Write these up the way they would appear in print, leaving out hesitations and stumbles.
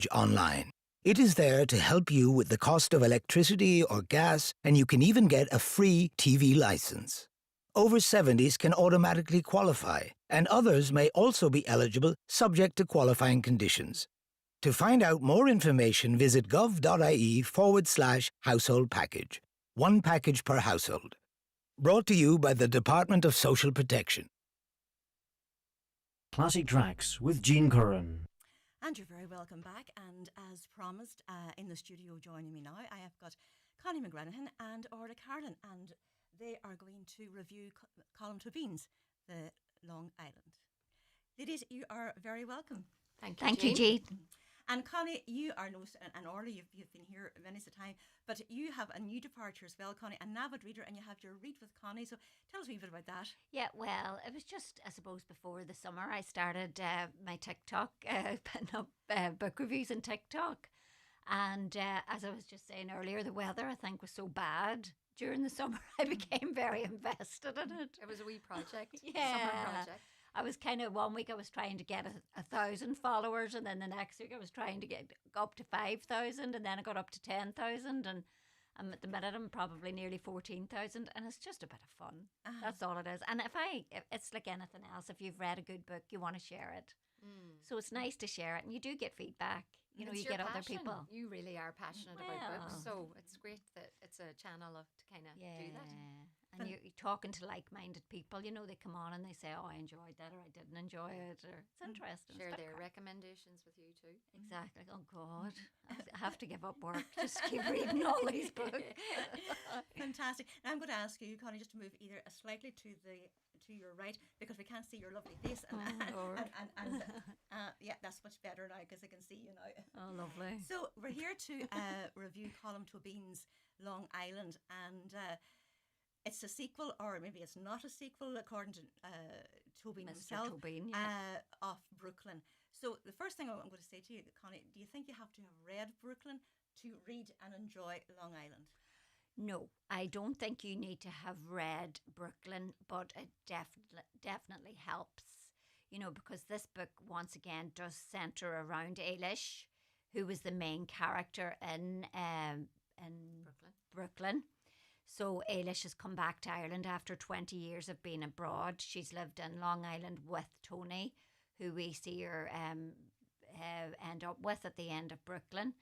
online. It is there to help you with the cost of electricity or gas, and you can even get a free TV license. Over 70s can automatically qualify, and others may also be eligible subject to qualifying conditions. To find out more information, visit gov.ie/household package. One package per household. Brought to you by the Department of Social Protection. Classic Tracks with Jean Curran. And you're very welcome back. And as promised, in the studio joining me now, I have got Connie McGranaghan and Orla Carlin, and they are going to review Colm Tóibín's The Long Island. Ladies, you are very welcome. Thank you, Jean. And Connie, you are and Orla, you've been here many a time, but you have a new departure as well, Connie, an avid reader, and you have your Read with Connie. So tell us a wee bit about that. Yeah, well, it was just, I suppose, before the summer I started my TikTok, putting up book reviews on TikTok. And as I was just saying earlier, the weather, I think, was so bad during the summer, I became very invested in it. It was a wee project. Yeah. Summer project. I was kind of, one week I was trying to get 1,000 followers, and then the next week I was trying to get up to 5,000, and then I got up to 10,000, and at the minute I'm probably nearly 14,000, and it's just a bit of fun. That's all it is. And it's like anything else. If you've read a good book, you want to share it. So it's nice to share it, and you do get feedback. You know, you get other people. You really are passionate about books, so it's great that it's a channel to kind of do that. And you're talking to like-minded people. You know, they come on and they say, "Oh, I enjoyed that," or "I didn't enjoy it," or "It's interesting." Share their recommendations with you too. Exactly. Oh God, I have to give up work. Just keep reading all these books. Fantastic. Now I'm going to ask you, Connie, just to move either slightly to your right, because we can't see your lovely face. Yeah, that's much better now because I can see you now. Oh, lovely. So we're here to review Colm Tóibín's Long Island, and it's a sequel, or maybe it's not a sequel, according to Tóibín himself, Tóibín, of Brooklyn. So the first thing I'm going to say to you, Connie, do you think you have to have read Brooklyn to read and enjoy Long Island? No, I don't think you need to have read Brooklyn, but it definitely helps, you know, because this book, once again, does centre around Ailish, who was the main character in Brooklyn. So Ailish has come back to Ireland after 20 years of being abroad. She's lived in Long Island with Tony, who we see her end up with at the end of Brooklyn.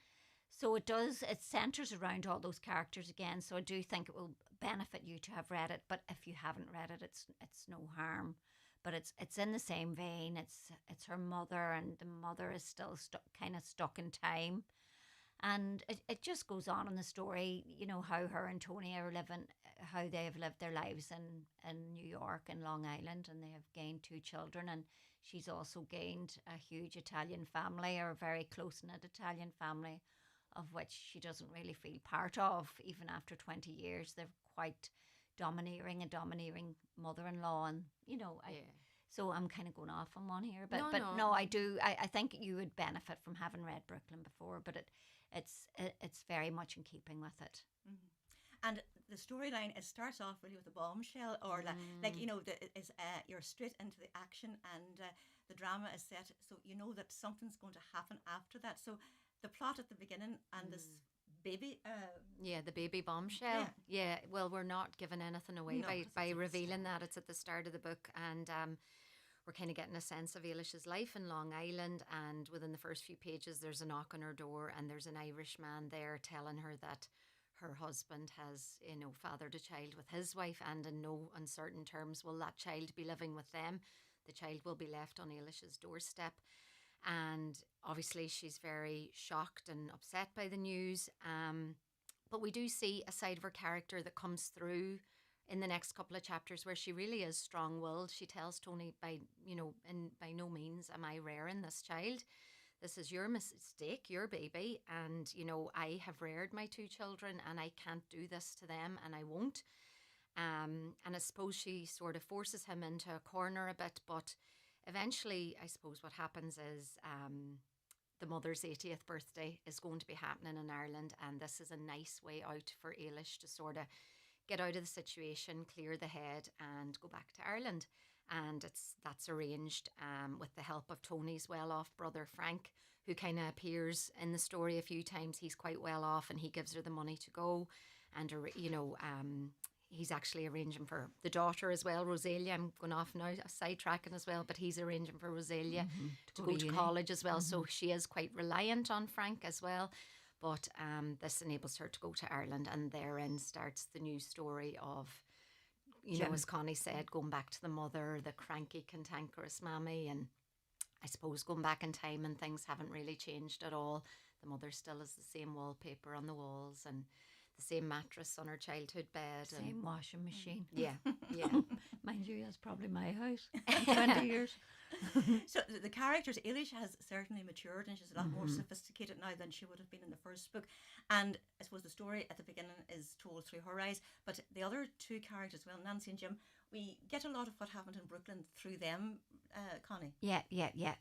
So it centres around all those characters again. So I do think it will benefit you to have read it. But if you haven't read it, it's no harm. But it's in the same vein. It's her mother, and the mother is still kind of stuck in time. And it just goes on in the story, you know, how her and Tony are living, how they have lived their lives in New York and Long Island, and they have gained 2 children. And she's also gained a huge Italian family, or a very close-knit Italian family, of which she doesn't really feel part of, even after 20 years. They're quite domineering, a domineering mother-in-law, and, you know, so I'm kind of going off on one here. But no, I do. I think you would benefit from having read Brooklyn before, but it's very much in keeping with it. Mm-hmm. And the storyline, it starts off really with a bombshell, or like you know, you're straight into the action, and the drama is set, so you know that something's going to happen after that. So the plot at the beginning, and this baby. The baby bombshell. Yeah. Well, we're not giving anything away by revealing that. It's at the start of the book, and we're kind of getting a sense of Ailish's life in Long Island. And within the first few pages, there's a knock on her door, and there's an Irish man there telling her that her husband has, you know, fathered a child with his wife, and in no uncertain terms will that child be living with them. The child will be left on Ailish's doorstep. And obviously she's very shocked and upset by the news. But we do see a side of her character that comes through in the next couple of chapters, where she really is strong-willed. She tells Tony, by no means am I rearing this child. This is your mistake, your baby. And, you know, I have reared my 2 children, and I can't do this to them, and I won't. And I suppose she sort of forces him into a corner a bit, but eventually, I suppose what happens is the mother's 80th birthday is going to be happening in Ireland, and this is a nice way out for Ailish to sort of get out of the situation, clear the head, and go back to Ireland. and that's arranged with the help of Tony's well-off brother Frank, who kind of appears in the story a few times. He's quite well off, and he gives her the money to go, and he's actually arranging for the daughter as well, Rosalia. I'm going off now, sidetracking as well, but he's arranging for Rosalia to go to college as well. So she is quite reliant on Frank as well. But this enables her to go to Ireland, and therein starts the new story of, you know, as Connie said, going back to the mother, the cranky, cantankerous mammy, and I suppose going back in time and things haven't really changed at all. The mother still has the same wallpaper on the walls and the same mattress on her childhood bed. Same washing machine. Yeah, yeah. Mind you, that's probably my house. 20 years. So the characters, Eilish has certainly matured, and she's a lot more sophisticated now than she would have been in the first book. And I suppose the story at the beginning is told through her eyes, but the other two characters, well, Nancy and Jim, we get a lot of what happened in Brooklyn through them, Connie. Yeah,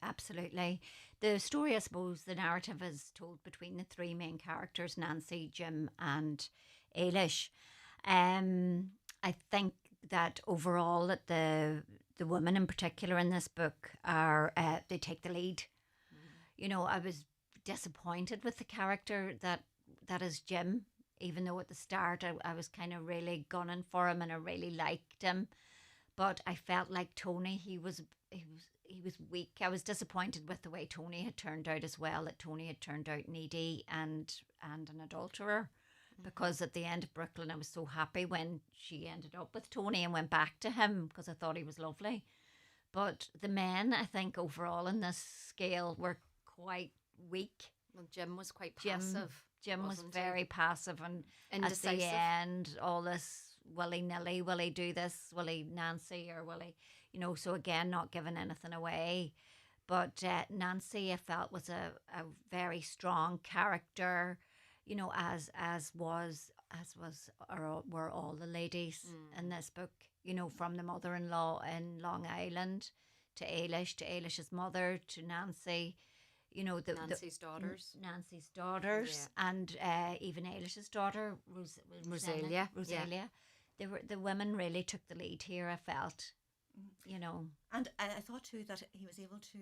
absolutely. The story, I suppose, the narrative is told between the three main characters, Nancy, Jim and Eilish. I think that overall that the women in particular in this book are, they take the lead. You know, I was disappointed with the character that is Jim, even though at the start I was kind of really gunning for him and I really liked him. But I felt like Tony, he was weak. I was disappointed with the way Tony had turned out as well, that Tony had turned out needy and an adulterer. Because at the end of Brooklyn, I was so happy when she ended up with Tony and went back to him because I thought he was lovely. But the men, I think, overall in this scale were quite weak. Well, Jim was quite passive. Jim was very passive, and indecisive. At the end, all this willy-nilly, will he do this, will he Nancy, or will he, you know, so again, not giving anything away. But Nancy, I felt, was a very strong character, you know, as were all the ladies in this book, you know, from the mother-in-law in Long Island to Eilish's mother, to Nancy, you know, Nancy's daughters, yeah. And even Eilish's daughter, Rosalia. Yeah. The women really took the lead here, I felt, you know. And I thought too that he was able to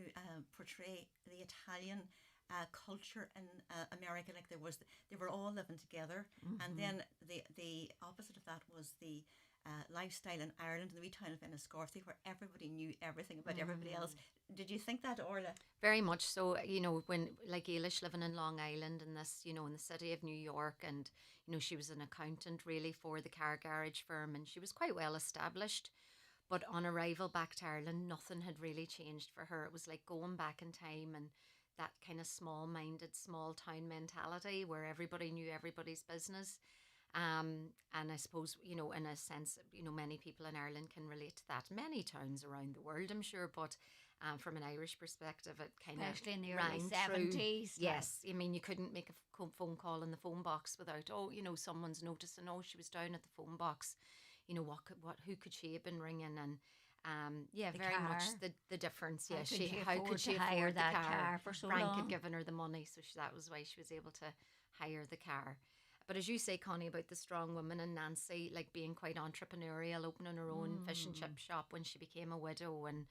portray the Italian culture in America, like they were all living together, and then the opposite of that was the lifestyle in Ireland, in the wee town of Enniscorthy, where everybody knew everything about everybody else. Did you think that, Orla? Very much so. You know, when like Eilish living in Long Island and this, you know, in the city of New York, and you know, she was an accountant really for the car garage firm, and she was quite well established. But on arrival back to Ireland, nothing had really changed for her. It was like going back in time, and that kind of small-minded, small-town mentality where everybody knew everybody's business. And I suppose, you know, in a sense, you know, many people in Ireland can relate to that. Many towns around the world, I'm sure, but from an Irish perspective, it kind of especially in the early 70s. Yes, I mean, you couldn't make a phone call in the phone box without, oh, you know, someone's noticing, oh, she was down at the phone box. You know, who could she have been ringing? And very car. much the difference. Yeah, How could she hire that car for so Frank long? had given her the money, so that was why she was able to hire the car. But as you say, Connie, about the strong woman and Nancy, like being quite entrepreneurial, opening her own fish and chip shop when she became a widow, and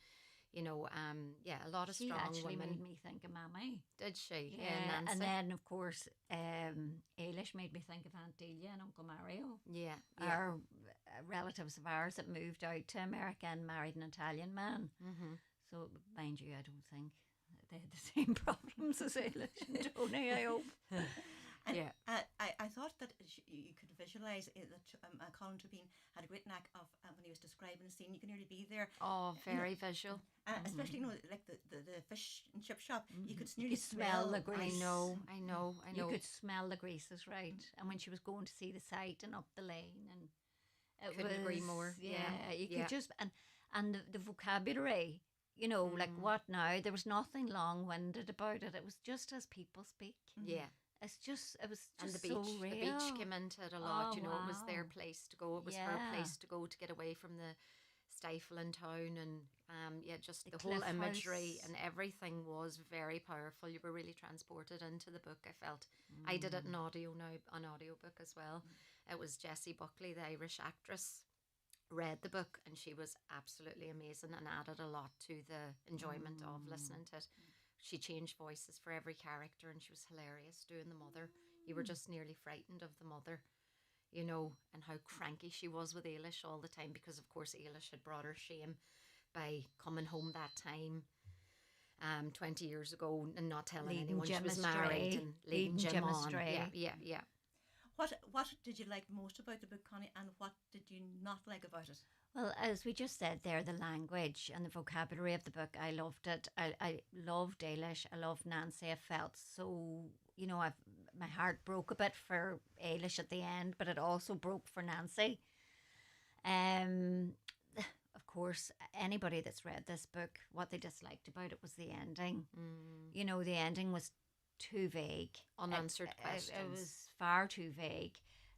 you know, a lot of strong women. She actually made me think of Mammy. Did she? Yeah, Nancy. and then of course, Eilish made me think of Aunt Delia and Uncle Mario. Yeah. Our relatives of ours that moved out to America and married an Italian man. So, mind you, I don't think they had the same problems as Eilish and Tony, I hope. And I thought that you could visualise that Colm Tóibín had a great knack of when he was describing the scene. You can nearly be there. Oh, very visual. Especially, you know, like the fish and chip shop. You could nearly smell the grease. I know. You could smell the greases, right? And when she was going to see the site and up the lane, and it couldn't agree more. You could just and the vocabulary. You know, like what now? There was nothing long-winded about it. It was just as people speak. Yeah. It was just and the beach, so real. The beach came into it a lot. Oh, you know, wow. It was their place to go. It was her place to go to get away from the stifling town, and just the whole imagery and everything was very powerful. You were really transported into the book. I felt I did it in audio now, an audiobook as well. It was Jessie Buckley, the Irish actress, read the book, and she was absolutely amazing and added a lot to the enjoyment of listening to it. She changed voices for every character, and she was hilarious doing the mother. You were just nearly frightened of the mother, you know, and how cranky she was with Ailish all the time, because of course Ailish had brought her shame by coming home that time 20 years ago and not telling Leading anyone Jim she was astray. married and leading Jim on. astray. Yeah. What did you like most about the book, Connie, and what did you not like about it? Well, as we just said there, the language and the vocabulary of the book, I loved it. I loved Ailish. I loved Nancy. I felt so, you know, my heart broke a bit for Ailish at the end, but it also broke for Nancy. Of course, anybody that's read this book, what they disliked about it was the ending. You know, the ending was too vague. Unanswered questions. It was far too vague.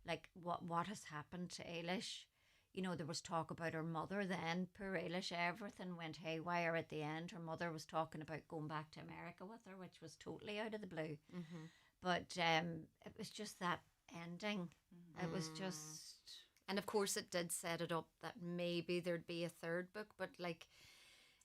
Like, what has happened to Ailish? You know, there was talk about her mother then. Poor Ailish, everything went haywire at the end. Her mother was talking about going back to America with her, which was totally out of the blue. But it was just that ending. It was just... And of course it did set it up that maybe there'd be a third book, but like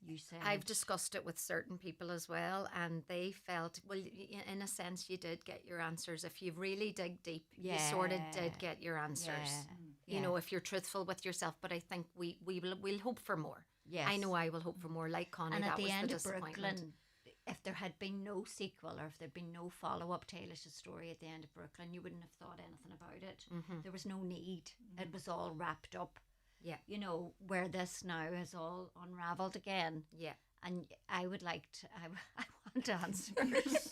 you said, I've discussed it with certain people as well, and they felt, well, in a sense you did get your answers. If you really dig deep, you sort of did get your answers. You know, if you're truthful with yourself. But I think we'll hope for more. Yes. I know I will hope for more. Like Connie, and that at the was end the of disappointment. Brooklyn, if there had been no sequel or if there'd been no follow-up to Ailish's story at the end of Brooklyn, you wouldn't have thought anything about it. There was no need. It was all wrapped up. Yeah. You know, where this now is all unravelled again. Yeah. And I would like to, I want answers.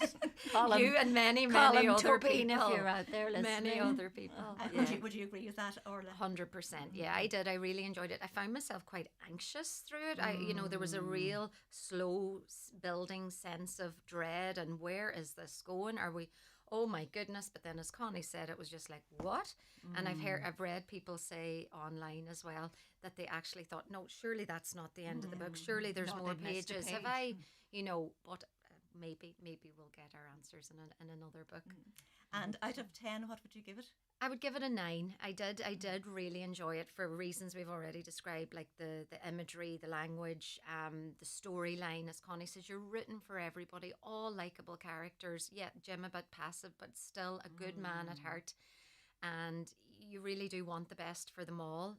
Colm, You and many Colm other Tóibín, people. if you're out there listening. Many other people. Would you agree with that, Orla? 100%. Yeah, I did. I really enjoyed it. I found myself quite anxious through it. You know, there was a real slow building sense of dread and where is this going? Are we, oh my goodness. But then as Connie said, it was just like, what? And I've read people say online as well that they actually thought, no, surely that's not the end of the book. Surely there's No, more they've missed a pages. Have page. you know, but maybe we'll get our answers in another book. And out of 10, what would you give it? I would give it a 9. I did really enjoy it for reasons we've already described, like the imagery, the language, the storyline. As Connie says, you're rooting for everybody, all likeable characters. Yeah, Jim a bit passive, but still a good man at heart. And you really do want the best for them all.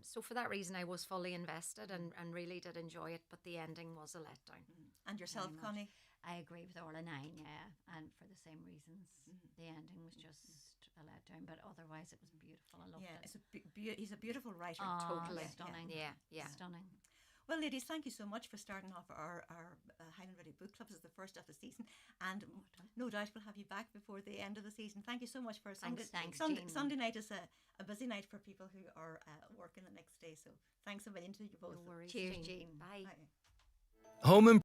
So for that reason, I was fully invested and really did enjoy it, but the ending was a letdown. And yourself, Connie? I agree with Orla 9, yeah, and for the same reasons. The ending was just a letdown, but otherwise it was beautiful. I loved it. It's he's a beautiful writer. Totally. Stunning. Yeah. Stunning. Well, ladies, thank you so much for starting off our Highland Ready Book Club. This is the first of the season, and no doubt we'll have you back before the end of the season. Thank you so much for Thanks, Sunday, Jean. Sunday night is a busy night for people who are working the next day, so thanks a million to you both. No worries. Cheers, Jean. Jean. Bye. Bye. Home